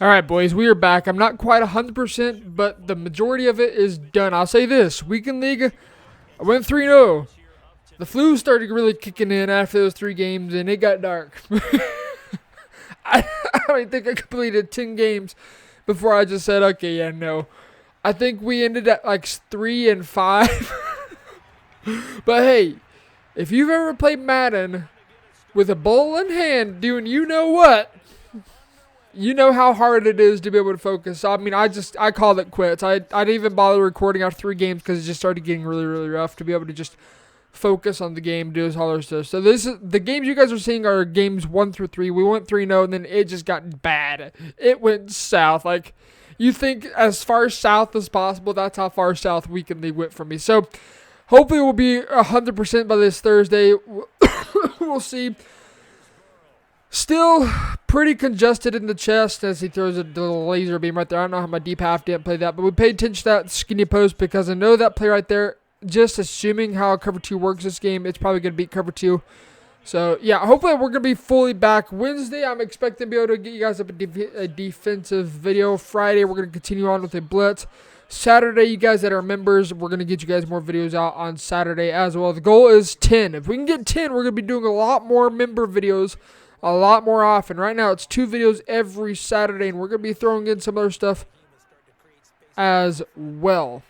All right, boys, we are back. I'm not quite 100%, but the majority of it is done. I'll say this. Weekend League, I went 3-0. The flu started really kicking in after those 3 games, and it got dark. I don't think I completed 10 games before I just said, okay, yeah, no. I think we ended at like 3-5. But hey, if you've ever played Madden with a bowl in hand doing you know what, you know how hard it is to be able to focus. I mean, I called it quits. I didn't even bother recording after 3 games because it just started getting really, really rough to be able to just focus on the game, do all other stuff. So this is the games you guys are seeing are games 1-3. We went 3-0, and then it just got bad. It went south. Like, you think as far south as possible, that's how far south Weekend League went for me. So hopefully we'll be 100% by this Thursday. We'll see. Still pretty congested in the chest as he throws a little laser beam right there. I don't know how my deep half didn't play that, but we paid attention to that skinny post because I know that play right there, just assuming how cover 2 works this game, it's probably going to beat cover 2. So, yeah, hopefully we're going to be fully back Wednesday. I'm expecting to be able to get you guys up a defensive video. Friday, we're going to continue on with a blitz. Saturday, you guys that are members, we're going to get you guys more videos out on Saturday as well. The goal is 10. If we can get 10, we're going to be doing a lot more member videos a lot more often. Right now, it's 2 videos every Saturday, and we're going to be throwing in some other stuff as well.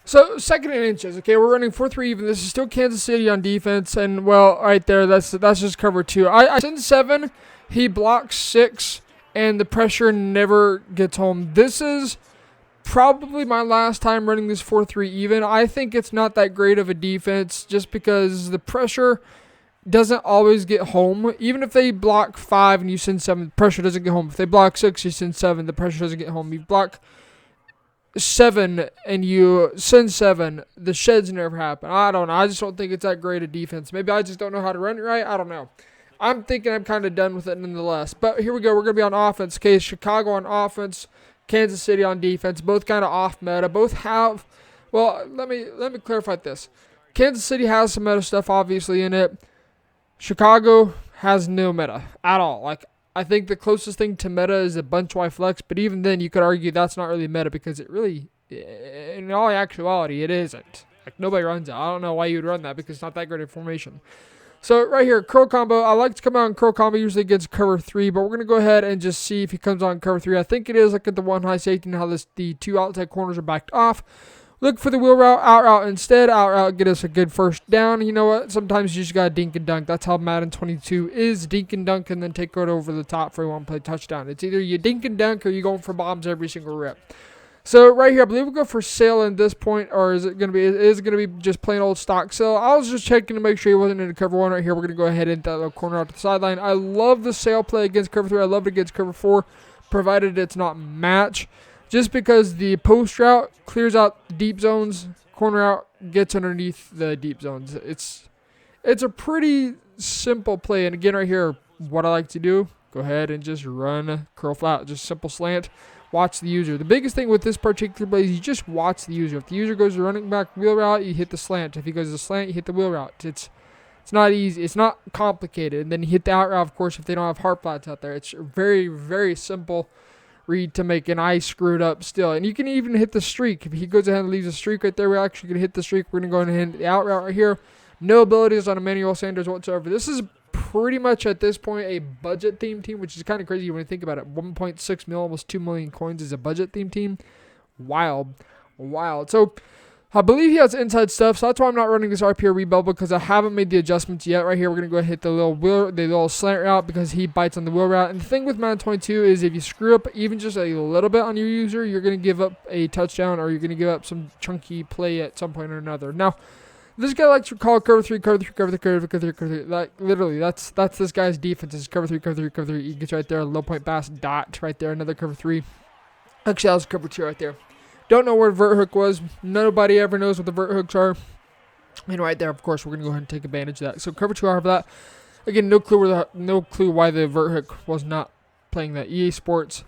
So, 2nd and inches. Okay, we're running 4-3 even. This is still Kansas City on defense, and, well, right there, that's just cover 2. I send 7, he blocks 6, and the pressure never gets home. This is probably my last time running this 4-3 even. I think it's not that great of a defense just because the pressure doesn't always get home. Even if they block 5 and you send 7, the pressure doesn't get home. If they block 6, you send 7, the pressure doesn't get home. You block 7 and you send 7, the sheds never happen. I don't know. I just don't think it's that great a defense. Maybe I just don't know how to run it right. I don't know. I'm thinking I'm kind of done with it nonetheless. But here we go. We're going to be on offense. Okay, Chicago on offense, Kansas City on defense. Both kind of off meta. Both have, well, let me clarify this. Kansas City has some meta stuff obviously in it. Chicago has no meta at all. Like, I think the closest thing to meta is a bunch Y flex, but even then you could argue that's not really meta because it really, in all actuality, it isn't. Like, nobody runs it. I don't know why you would run that because it's not that great information. So right here, curl combo. I like to come out in curl combo usually against cover 3, but we're going to go ahead and just see if he comes on cover 3. I think it is like at the 1 high safety and how the 2 outside corners are backed off. Look for the wheel route, out route instead. Out route, get us a good first down. You know what? Sometimes you just got to dink and dunk. That's how Madden 22 is. Dink and dunk and then take it over the top for one play touchdown. It's either you dink and dunk or you going for bombs every single rep. So right here, I believe we'll go for sale at this point, or is it going to be? It is going to be just plain old stock sale. I was just checking to make sure he wasn't in cover 1 right here. We're going to go ahead and that little corner out to the sideline. I love the sale play against cover 3. I love it against cover 4, provided it's not match. Just because the post route clears out deep zones, corner out gets underneath the deep zones. It's a pretty simple play. And again, right here, what I like to do, go ahead and just run curl flat, just simple slant. Watch the user. The biggest thing with this particular play is you just watch the user. If the user goes to running back wheel route, you hit the slant. If he goes to slant, you hit the wheel route. It's not easy. It's not complicated. And then you hit the out route, of course, if they don't have hard flats out there. It's very, very simple read to make, and I screwed up still. And you can even hit the streak. If he goes ahead and leaves a streak right there, we're actually going to hit the streak. We're going to go ahead and hit the out route right here. No abilities on Emmanuel Sanders whatsoever. This is pretty much at this point a budget theme team, which is kind of crazy when you think about it. 1.6 mil, almost 2 million coins is a budget theme team. Wild. So I believe he has inside stuff, so that's why I'm not running this RPO rebuild because I haven't made the adjustments yet. Right here, we're going to go ahead and hit the little slant route because he bites on the wheel route. And the thing with Madden 22 is if you screw up even just a little bit on your user, you're going to give up a touchdown or you're going to give up some chunky play at some point or another. Now, this guy likes to call cover 3. Like, literally, that's this guy's defense is cover 3. He gets right there, low point pass, dot right there, another cover 3. Actually, that was cover 2 right there. Don't know where the vert hook was. Nobody ever knows what the vert hooks are. And right there, of course, we're going to go ahead and take advantage of that. So cover 2 out of that. Again, no clue why the vert hook was not playing that. EA Sports,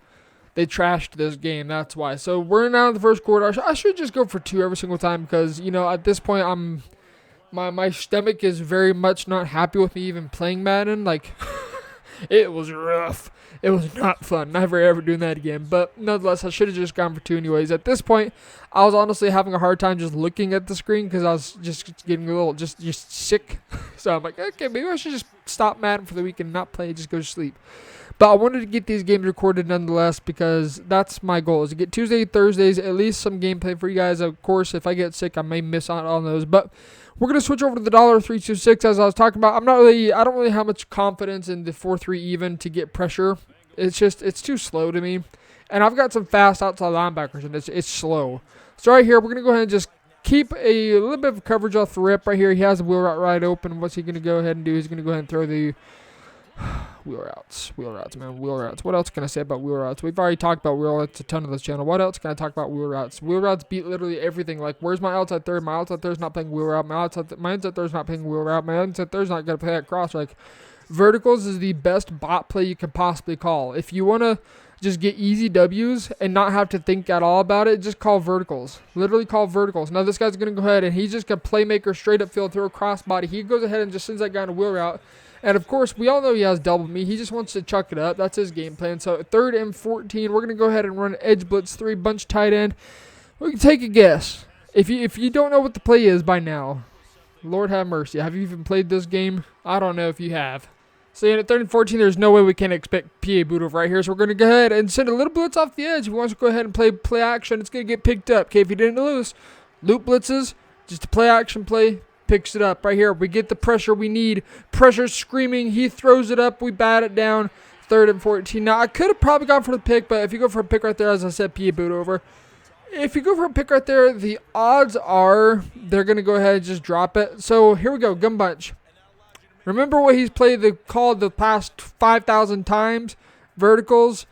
they trashed this game. That's why. So we're now in the first quarter. I should just go for 2 every single time because, you know, at this point, my stomach is very much not happy with me even playing Madden. Like, It was rough. It was not fun. Never ever doing that again. But nonetheless, I should have just gone for 2 anyways. At this point, I was honestly having a hard time just looking at the screen because I was just getting a little just sick. So I'm like, okay, maybe I should just stop Madden for the week and not play, just go to sleep. But I wanted to get these games recorded nonetheless because that's my goal, is to get Tuesday, Thursdays, at least some gameplay for you guys. Of course, if I get sick, I may miss out on those. But we're going to switch over to the $326 as I was talking about. I don't really have much confidence in the 4-3 even to get pressure. It's too slow to me. And I've got some fast outside linebackers, and it's slow. So right here, we're going to go ahead and just keep a little bit of coverage off the rip right here. He has the wheel route right open. What's he going to go ahead and do? He's going to go ahead and throw the wheel routes, man, wheel routes. What else can I say about wheel routes? We've already talked about wheel routes a ton on this channel. What else can I talk about wheel routes? Wheel routes beat literally everything. Like, where's my outside third? My outside third's not playing wheel route. My inside third's not playing wheel route. My inside third's not going to play that cross. Like, verticals is the best bot play you can possibly call. If you want to just get easy W's and not have to think at all about it, just call verticals. Literally call verticals. Now, this guy's going to go ahead and he's just going to playmaker straight up field, throw a cross body. He goes ahead and just sends that guy on a wheel route. And, of course, we all know he has double me. He just wants to chuck it up. That's his game plan. So, 3rd and 14, we're going to go ahead and run edge blitz 3, bunch tight end. We can take a guess. If you don't know what the play is by now, Lord have mercy. Have you even played this game? I don't know if you have. So, at 3rd and 14, there's no way we can expect PA boot over right here. So, we're going to go ahead and send a little blitz off the edge. If he wants to go ahead and play action, it's going to get picked up. Okay, if he didn't lose, loop blitzes, just a play action play. Picks it up right here. We get the pressure we need. Pressure screaming. He throws it up. We bat it down. 3rd and 14. Now, I could have probably gone for the pick, but if you go for a pick right there, as I said, PA boot over. If you go for a pick right there, the odds are they're going to go ahead and just drop it. So, here we go. Gun bunch. Remember what he's called the past 5,000 times? Verticals.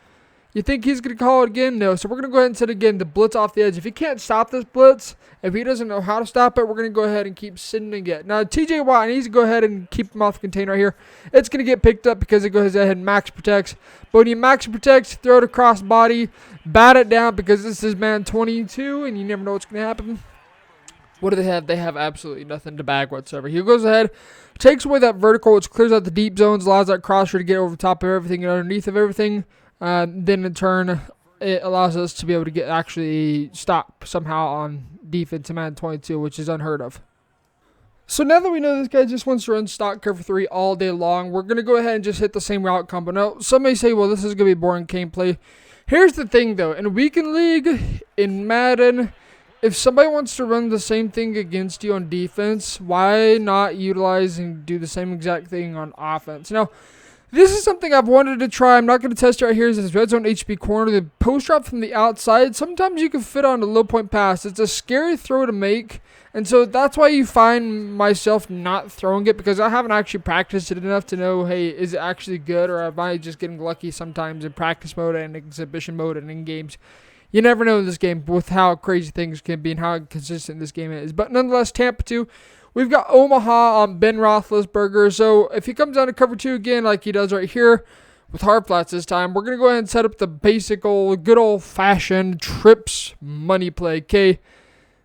You think he's going to call it again? No. So, we're going to go ahead and set again the blitz off the edge. If he can't stop this blitz, if he doesn't know how to stop it, we're going to go ahead and keep sending it. Now, TJ Watt needs to go ahead and keep him off the container right here. It's going to get picked up because it goes ahead and max protects. But when you max protects, throw it across body, bat it down because this is man 22, and you never know what's going to happen. What do they have? They have absolutely nothing to bag whatsoever. He goes ahead, takes away that vertical, which clears out the deep zones, allows that crosser to get over top of everything and underneath of everything. Then in turn, it allows us to be able to actually stop somehow on defense in Madden 22, which is unheard of. So now that we know this guy just wants to run stock cover 3 all day long, we're going to go ahead and just hit the same route combo. Now, some may say, well, this is going to be boring gameplay. Here's the thing, though. In a weekend league, in Madden, if somebody wants to run the same thing against you on defense, why not utilize and do the same exact thing on offense? Now, this is something I've wanted to try. I'm not going to test it right here. Is this red zone HB corner, the post drop from the outside. Sometimes you can fit on a low point pass. It's a scary throw to make, and so that's why you find myself not throwing it, because I haven't actually practiced it enough to know, hey, is it actually good, or am I just getting lucky sometimes in practice mode and exhibition mode and in games? You never know in this game with how crazy things can be and how inconsistent this game is. But nonetheless, Tampa 2. We've got Omaha on Ben Roethlisberger. So if he comes down to cover 2 again like he does right here with hard flats this time, we're going to go ahead and set up the basic good old-fashioned trips money play. Okay,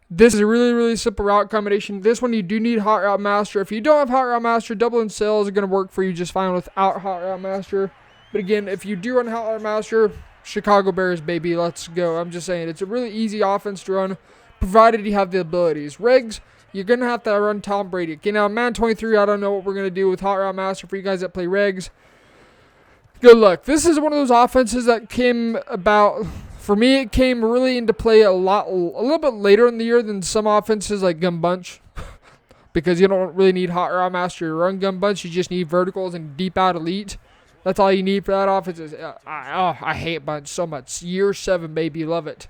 this is a really, really simple route combination. This one you do need Hot Route Master. If you don't have Hot Route Master, double and sales are going to work for you just fine without Hot Route Master. But again, if you do run Hot Route Master, Chicago Bears, baby, let's go. I'm just saying, it's a really easy offense to run, provided you have the abilities. Regs, you're going to have to run Tom Brady. Okay, now, Man 23, I don't know what we're going to do with Hot Route Master for you guys that play Regs. Good luck. This is one of those offenses that came about, for me, it came really into play a little bit later in the year than some offenses like Gun Bunch. Because you don't really need Hot Route Master to run Gun Bunch. You just need verticals and deep out elite. That's all you need for that offense. I hate Bunch so much. Year 7, baby. Love it.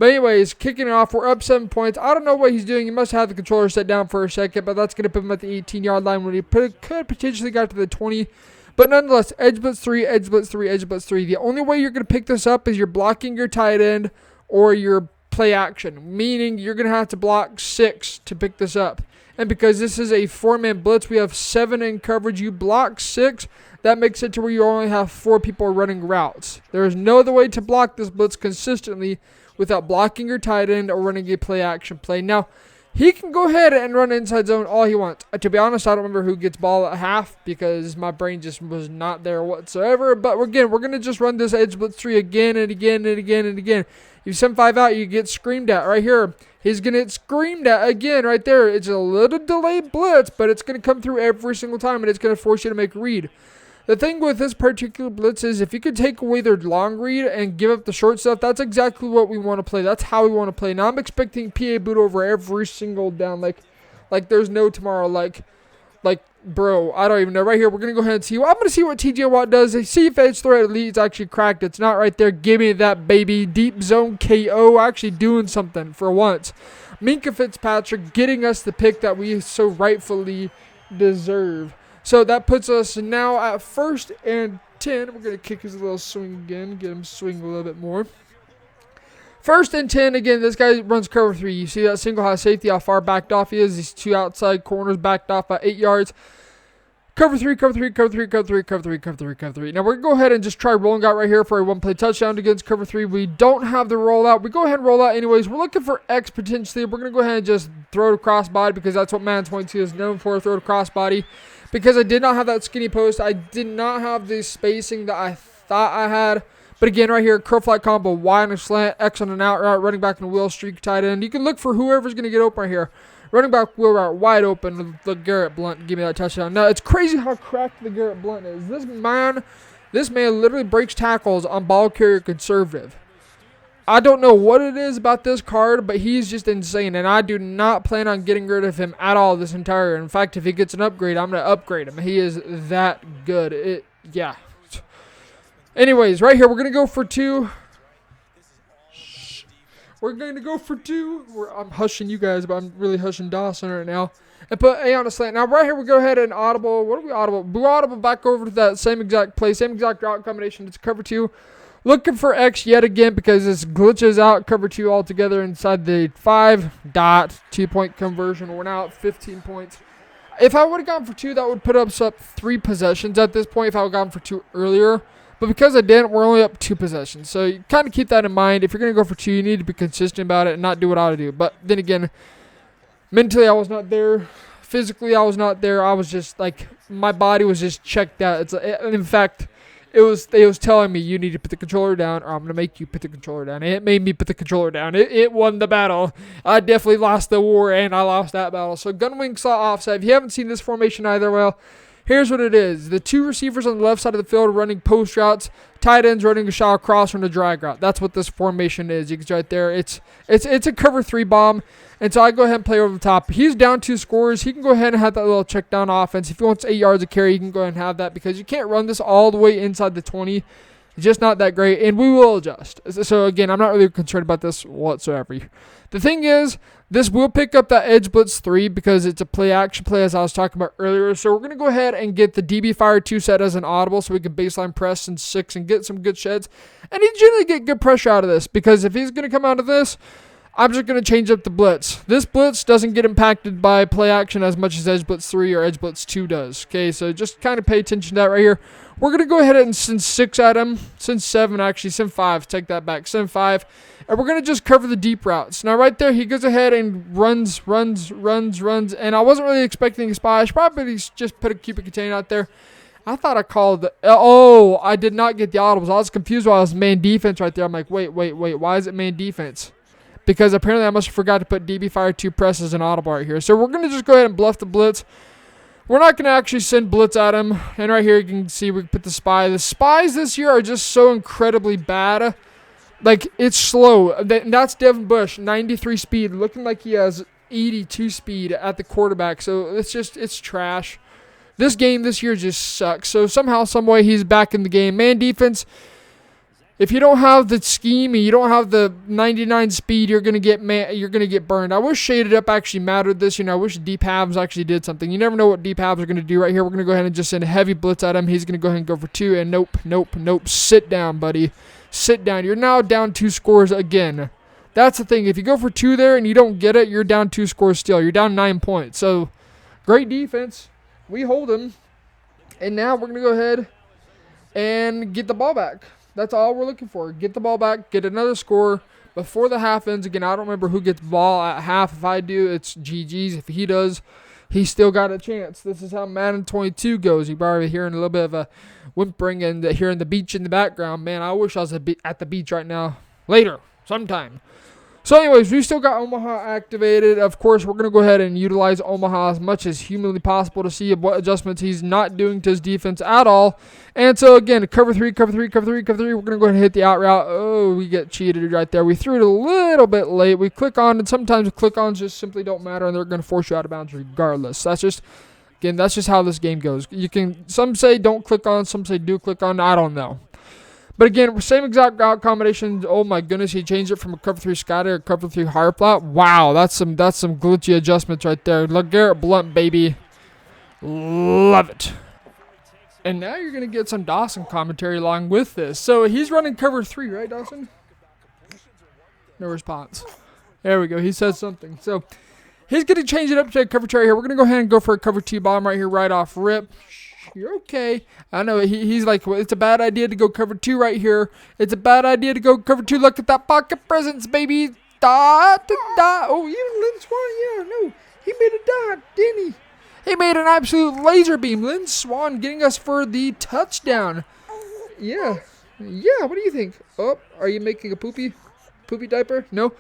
But anyways, kicking it off, we're up 7 points. I don't know what he's doing. He must have the controller set down for a second, but that's going to put him at the 18-yard line when he could potentially got to the 20. But nonetheless, edge blitz 3, edge blitz 3, edge blitz 3. The only way you're going to pick this up is you're blocking your tight end or your play action, meaning you're going to have to block 6 to pick this up. And because this is a 4-man blitz, we have 7 in coverage. You block 6. That makes it to where you only have 4 people running routes. There is no other way to block this blitz consistently without blocking your tight end or running a play action play. Now, he can go ahead and run inside zone all he wants. To be honest, I don't remember who gets ball at half because my brain just was not there whatsoever. But again, we're going to just run this edge blitz 3 again and again and again and again. You send 5 out, you get screamed at right here. He's going to get screamed at again right there. It's a little delayed blitz, but it's going to come through every single time, and it's going to force you to make a read. The thing with this particular blitz is if you could take away their long read and give up the short stuff, that's exactly what we want to play. That's how we want to play. Now, I'm expecting PA boot over every single down, like there's no tomorrow. Like, bro, I don't even know. Right here, we're going to go ahead and see. I'm going to see what TJ Watt does. See if edge threat elite's actually cracked. It's not right there. Give me that, baby. Deep zone KO, actually doing something for once. Minkah Fitzpatrick getting us the pick that we so rightfully deserve. So that puts us now at 1st and 10. We're going to kick his little swing again, get him swing a little bit more. 1st and 10, again, this guy runs cover 3. You see that single high safety, how far backed off he is. These 2 outside corners backed off by 8 yards. Cover 3, cover 3, cover 3, cover 3, cover 3, cover 3, cover 3. Now we're going to go ahead and just try rolling out right here for a 1-play touchdown against cover 3. We don't have the rollout. We go ahead and roll out anyways. We're looking for X potentially. We're going to go ahead and just throw to crossbody because that's what Madden 22 is known for, throw to crossbody. Because I did not have that skinny post. I did not have the spacing that I thought I had. But again, right here, curl flat combo, Y on a slant, X on an out route, running back in a wheel streak, tight end. You can look for whoever's going to get open right here. Running back wheel route, wide open. The Garrett Blount, give me that touchdown. Now, it's crazy how cracked the Garrett Blount is. This man literally breaks tackles on ball carrier conservative. I don't know what it is about this card, but he's just insane, and I do not plan on getting rid of him at all this entire year. In fact, if he gets an upgrade, I'm going to upgrade him. He is that good. Yeah. Anyways, right here, we're going to go for 2. We're going to go for 2. I'm hushing you guys, but I'm really hushing Dawson right now. And put A on a slant. Now, right here, we go ahead and audible. What are we audible? We audible back over to that same exact play, same exact route combination. It's cover 2. Looking for X yet again because this glitches out cover 2 altogether inside the 5 dot 2-point conversion. We're now at 15 points. If I would have gone for 2, that would put us up 3 possessions at this point if I would have gone for 2 earlier. But because I didn't, we're only up 2 possessions. So you kind of keep that in mind. If you're going to go for 2, you need to be consistent about it and not do what I ought to do. But then again, mentally I was not there. Physically I was not there. I was just like, my body was just checked out. In fact, it was telling me you need to put the controller down or I'm going to make you put the controller down. And it made me put the controller down. It won the battle. I definitely lost the war and I lost that battle. So gunwing saw offside. If you haven't seen this formation either, well, here's what it is. The 2 receivers on the left side of the field are running post routes. Tight ends running a shallow cross from the drag route. That's what this formation is. You can see right there. It's a cover 3 bomb. And so I go ahead and play over the top. He's down 2 scores. He can go ahead and have that little check down offense. If he wants 8 yards of carry, he can go ahead and have that because you can't run this all the way inside the 20. It's just not that great. And we will adjust. So again, I'm not really concerned about this whatsoever. The thing is, this will pick up that edge blitz 3 because it's a play action play as I was talking about earlier. So we're going to go ahead and get the DB Fire 2 set as an audible so we can baseline press in 6 and get some good sheds. And he generally get good pressure out of this because if he's going to come out of this, I'm just going to change up the blitz. This blitz doesn't get impacted by play action as much as edge blitz 3 or edge blitz 2 does. Okay, so just kind of pay attention to that right here. We're going to go ahead and send 6 at him. Send 7 actually. Send 5. Take that back. Send 5. And we're going to just cover the deep routes. Now right there, he goes ahead and runs. And I wasn't really expecting a spy. I should probably just put a keep it contained out there. I thought I called I did not get the audibles. I was confused while I was man defense right there. I'm like, wait. Why is it man defense? Because apparently I must have forgot to put DB Fire 2 press as an audible right here. So we're going to just go ahead and bluff the blitz. We're not going to actually send blitz at him. And right here you can see we put the spy. The spies this year are just so incredibly bad. Like, it's slow. That's Devin Bush, 93 speed, looking like he has 82 speed at the quarterback. So it's trash. This game this year just sucks. So somehow, some way, he's back in the game. Man defense, if you don't have the scheme and you don't have the 99 speed, you're gonna get burned. I wish shaded up actually mattered this. I wish deep halves actually did something. You never know what deep halves are gonna do right here. We're gonna go ahead and just send a heavy blitz at him. He's gonna go ahead and go for 2. And nope. Sit down, buddy. Sit down. You're now down 2 scores again. That's the thing. If you go for 2 there and you don't get it, you're down 2 scores still. You're down 9 points. So great defense. We hold him. And now we're gonna go ahead and get the ball back. That's all we're looking for. Get the ball back, get another score. before the half ends. Again, I don't remember who gets ball at half. If I do, it's GG's. If he does, he's still got a chance. This is how Madden 22 goes. You're probably hearing a little bit of a whimpering and hearing the beach in the background. Man, I wish I was at the beach right now. Later, sometime. So anyways, we still got Omaha activated. Of course, we're going to go ahead and utilize Omaha as much as humanly possible to see what adjustments he's not doing to his defense at all. And so again, cover three, cover three, cover three, cover three. We're going to go ahead and hit the out route. Oh, we get cheated right there. We threw it a little bit late. We click on, and sometimes click-ons just simply don't matter, and they're going to force you out of bounds regardless. That's just how this game goes. Some say don't click on, some say do click on. I don't know. But again, same exact route combination. Oh my goodness, he changed it from a cover 3 scatter to a cover 3 higher flat. Wow, that's some glitchy adjustments right there. LeGarrette Blunt, baby. Love it. And now you're going to get some Dawson commentary along with this. So he's running cover 3, right, Dawson? No response. There we go. He says something. So he's going to change it up to a cover 2 right here. We're going to go ahead and go for a cover 2 bomb right here, right off rip. You're okay. I know he's like, well, it's a bad idea to go cover 2 right here. It's a bad idea to go cover 2. Look at that pocket presence, baby. Dot. Oh, even Lynn Swan, yeah, no. He made a dot, didn't he? He made an absolute laser beam. Lynn Swan getting us for the touchdown. Yeah. Yeah, what do you think? Oh, are you making a poopy diaper? No.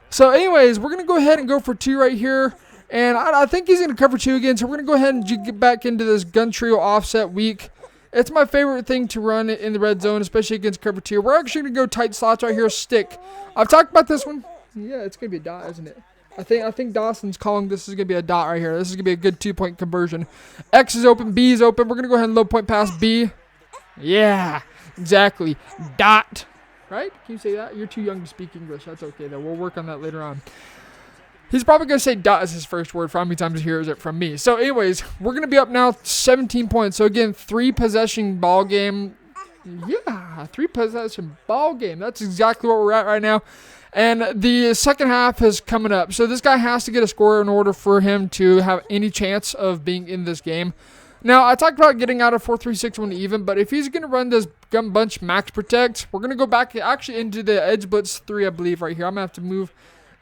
So anyways, we're going to go ahead and go for 2 right here. And I think he's going to cover 2 again, so we're going to go ahead and get back into this gun trio offset week. It's my favorite thing to run in the red zone, especially against cover 2. We're actually going to go tight slots right here, stick. I've talked about this one. Yeah, it's going to be a dot, isn't it? I think Dawson's calling this is going to be a dot right here. This is going to be a good 2-point conversion. X is open, B is open. We're going to go ahead and low point pass B. Yeah, exactly. Dot. Right? Can you say that? You're too young to speak English. That's okay, though. We'll work on that later on. He's probably going to say dot as his first word for how many times he hears it from me. So anyways, we're going to be up now 17 points. So again, 3 possession ball game. Yeah, 3 possession ball game. That's exactly where we're at right now. And the second half is coming up. So this guy has to get a score in order for him to have any chance of being in this game. Now, I talked about getting out of 4-3-6-1 even, but if he's going to run this gun bunch max protect, we're going to go back actually into the edge blitz 3, I believe, right here. I'm going to have to move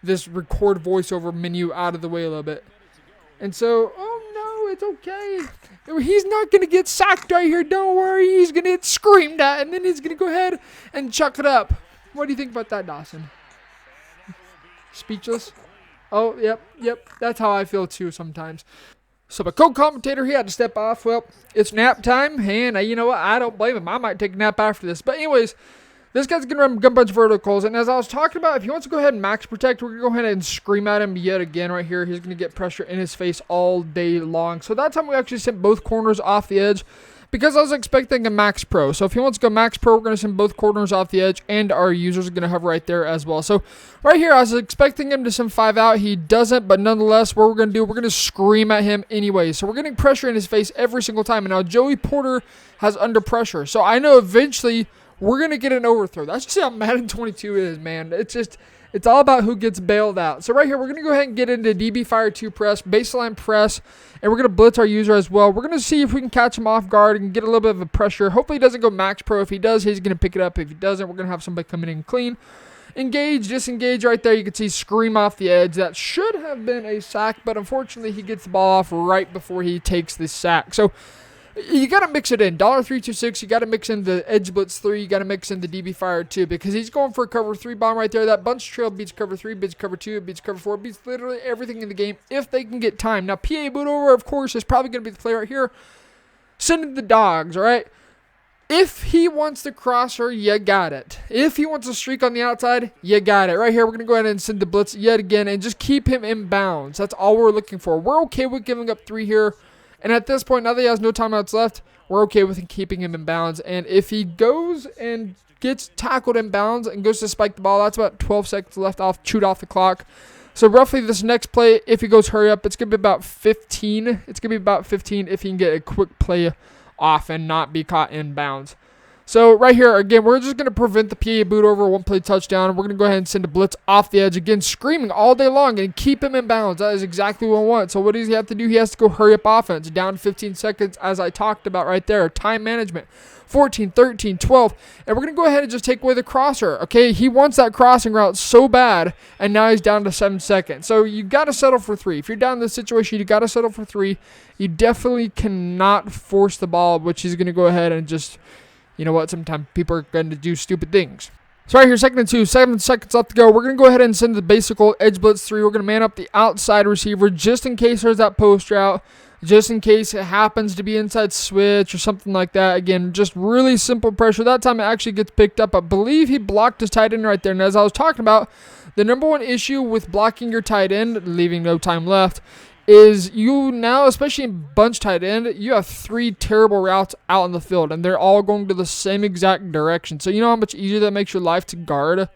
this record voiceover menu out of the way a little bit. And so, oh no, it's okay. He's not going to get sacked right here. Don't worry. He's going to get screamed at, and then he's going to go ahead and chuck it up. What do you think about that, Dawson? Speechless? Oh, yep. That's how I feel too sometimes. So my co-commentator, he had to step off. Well, it's nap time, and you know what? I don't blame him. I might take a nap after this. But anyways, this guy's going to run gun bunch verticals, and as I was talking about, if he wants to go ahead and max protect, we're going to go ahead and scream at him yet again right here. He's going to get pressure in his face all day long. So that time we actually sent both corners off the edge because I was expecting a max pro. So if he wants to go max pro, we're going to send both corners off the edge, and our users are going to hover right there as well. So right here, I was expecting him to send 5 out. He doesn't, but nonetheless, what we're going to do, we're going to scream at him anyway. So we're getting pressure in his face every single time. And now Joey Porter has under pressure. So I know eventually we're going to get an overthrow. That's just how Madden 22 is, man. It's all about who gets bailed out. So right here, we're going to go ahead and get into DB Fire 2 press, baseline press, and we're going to blitz our user as well. We're going to see if we can catch him off guard and get a little bit of a pressure. Hopefully he doesn't go max pro. If he does, he's going to pick it up. If he doesn't, we're going to have somebody coming in clean. Engage, disengage right there. You can see scream off the edge. That should have been a sack, but unfortunately he gets the ball off right before he takes the sack. So you got to mix it in. $326, you got to mix in the Edge Blitz 3. You got to mix in the DB Fire 2 because he's going for a cover 3 bomb right there. That bunch trail beats cover 3, beats cover 2, beats cover 4, beats literally everything in the game if they can get time. Now, PA boot over, of course, is probably going to be the play right here. Sending the dogs, all right? If he wants to cross her, you got it. If he wants to streak on the outside, you got it. Right here, we're going to go ahead and send the blitz yet again and just keep him in bounds. That's all we're looking for. We're okay with giving up 3 here. And at this point, now that he has no timeouts left, we're okay with keeping him in bounds. And if he goes and gets tackled in bounds and goes to spike the ball, that's about 12 seconds left off, chewed off the clock. So roughly this next play, if he goes hurry up, it's going to be about 15. It's going to be about 15 if he can get a quick play off and not be caught in bounds. So right here, again, we're just going to prevent the PA boot over, one play touchdown. We're going to go ahead and send a blitz off the edge. Again, screaming all day long and keep him in bounds. That is exactly what I want. So what does he have to do? He has to go hurry up offense. Down 15 seconds, as I talked about right there. Time management. 14, 13, 12. And we're going to go ahead and just take away the crosser. Okay, he wants that crossing route so bad, and now he's down to 7 seconds. So you got to settle for 3. If you're down in this situation, you got to settle for 3. You definitely cannot force the ball, which he's going to go ahead and just... You know what? Sometimes people are going to do stupid things. So right here, 2nd and 2, 7 seconds left to go. We're going to go ahead and send the basic old edge blitz 3. We're going to man up the outside receiver just in case there's that post route, just in case it happens to be inside switch or something like that. Again, just really simple pressure. That time it actually gets picked up. I believe he blocked his tight end right there. And as I was talking about, the number one issue with blocking your tight end, leaving no time left, is you now, especially in bunch tight end, you have 3 terrible routes out in the field, and they're all going to the same exact direction. So you know how much easier that makes your life to guard?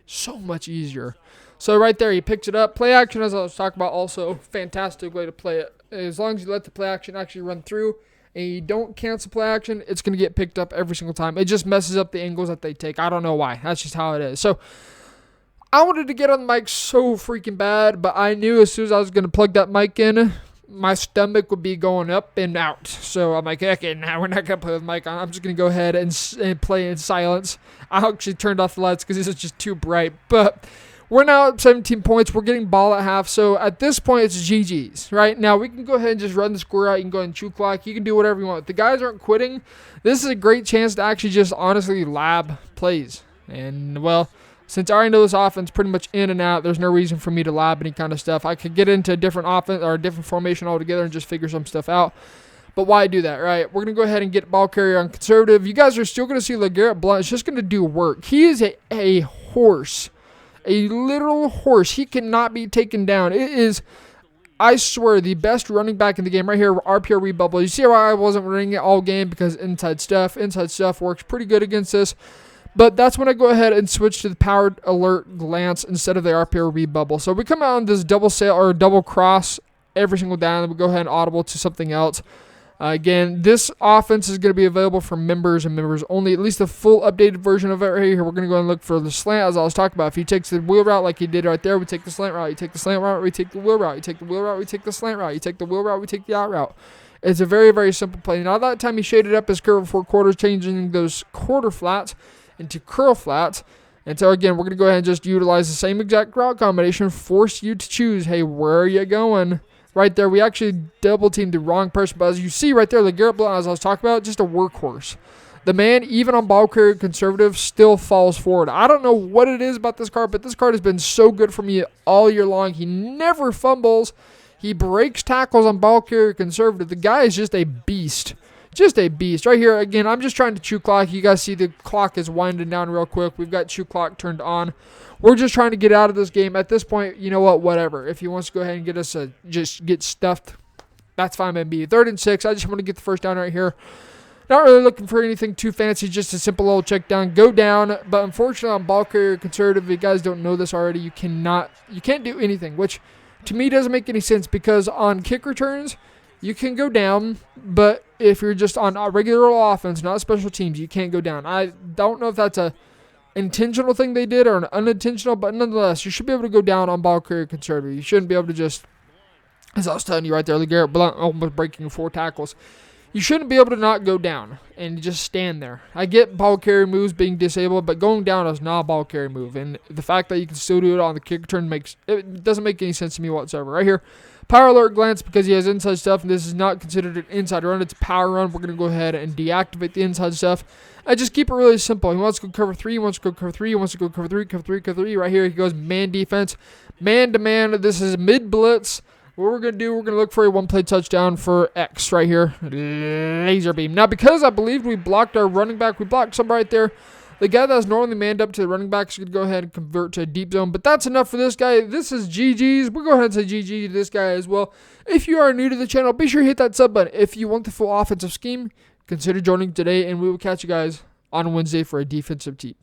So much easier. So right there, he picks it up. Play action, as I was talking about, also fantastic way to play it. As long as you let the play action actually run through and you don't cancel play action, it's going to get picked up every single time. It just messes up the angles that they take. I don't know why. That's just how it is. So I wanted to get on the mic so freaking bad, but I knew as soon as I was going to plug that mic in, my stomach would be going up and out. So I'm like, okay, now we're not going to play with the mic on. I'm just going to go ahead and play in silence. I actually turned off the lights because this is just too bright. But we're now at 17 points. We're getting ball at half. So at this point, it's GG's, right? Now we can go ahead and just run the score out. You can go ahead and chew clock. You can do whatever you want. If the guys aren't quitting, this is a great chance to actually just honestly lab plays. And, well, since I already know this offense pretty much in and out, there's no reason for me to lab any kind of stuff. I could get into a different offense or a different formation altogether and just figure some stuff out. But why do that, right? We're going to go ahead and get ball carrier on conservative. You guys are still going to see LeGarrette Blount. It's just going to do work. He is a horse, a literal horse. He cannot be taken down. It is, I swear, the best running back in the game right here, RPO read bubble. You see why I wasn't running it all game? Because inside stuff works pretty good against this. But that's when I go ahead and switch to the powered alert glance instead of the RPO read bubble. So we come out on this double sail or double cross every single down, and we go ahead and audible to something else. Again, this offense is going to be available for members and members only. At least the full updated version of it right here. We're going to go and look for the slant, as I was talking about. If he takes the wheel route like he did right there, we take the slant route. You take the slant route, we take the wheel route. You take the wheel route, we take the slant route. You take the wheel route, we take the out route. It's a very, very simple play. Now that time he shaded up his curve 4 quarters, changing those quarter flats into curl flats. And so again, we're going to go ahead and just utilize the same exact route combination, force you to choose, hey, where are you going? Right there, we actually double teamed the wrong person, but as you see right there, LeGarrette Blount, as I was talking about, just a workhorse. The man, even on ball carrier conservative, still falls forward. I don't know what it is about this card, but this card has been so good for me all year long. He never fumbles. He breaks tackles on ball carrier conservative. The guy is just a beast. Just a beast. Right here, again, I'm just trying to chew clock. You guys see the clock is winding down real quick. We've got chew clock turned on. We're just trying to get out of this game. At this point, you know what? Whatever. If he wants to go ahead and get us just get stuffed, that's fine by me. 3rd and 6. I just want to get the first down right here. Not really looking for anything too fancy. Just a simple little check down. Go down. But unfortunately, on ball carrier conservative, if you guys don't know this already, you can't do anything, which to me doesn't make any sense because on kick returns, you can go down, but if you're just on a regular offense, not special teams, you can't go down. I don't know if that's a intentional thing they did or an unintentional, but nonetheless, you should be able to go down on ball carrier conservative. You shouldn't be able to just, as I was telling you right there, LeGarrette Blount almost breaking 4 tackles. You shouldn't be able to not go down and just stand there. I get ball carrier moves being disabled, but going down is not a ball carrier move. And the fact that you can still do it on the kick return doesn't make any sense to me whatsoever. Right here, power alert glance because he has inside stuff, and this is not considered an inside run. It's a power run. We're going to go ahead and deactivate the inside stuff. I just keep it really simple. He wants to go cover 3. He wants to go cover 3. He wants to go cover 3, cover 3, cover 3. Right here, he goes man defense, man to man. This is mid blitz. What we're going to do, we're going to look for a 1-play touchdown for X right here. Laser beam. Now, because I believed we blocked our running back, we blocked somebody right there. The guy that was normally manned up to the running back is going to go ahead and convert to a deep zone. But that's enough for this guy. This is GG's. We'll go ahead and say GG to this guy as well. If you are new to the channel, be sure to hit that sub button. If you want the full offensive scheme, consider joining today, and we will catch you guys on Wednesday for a defensive team.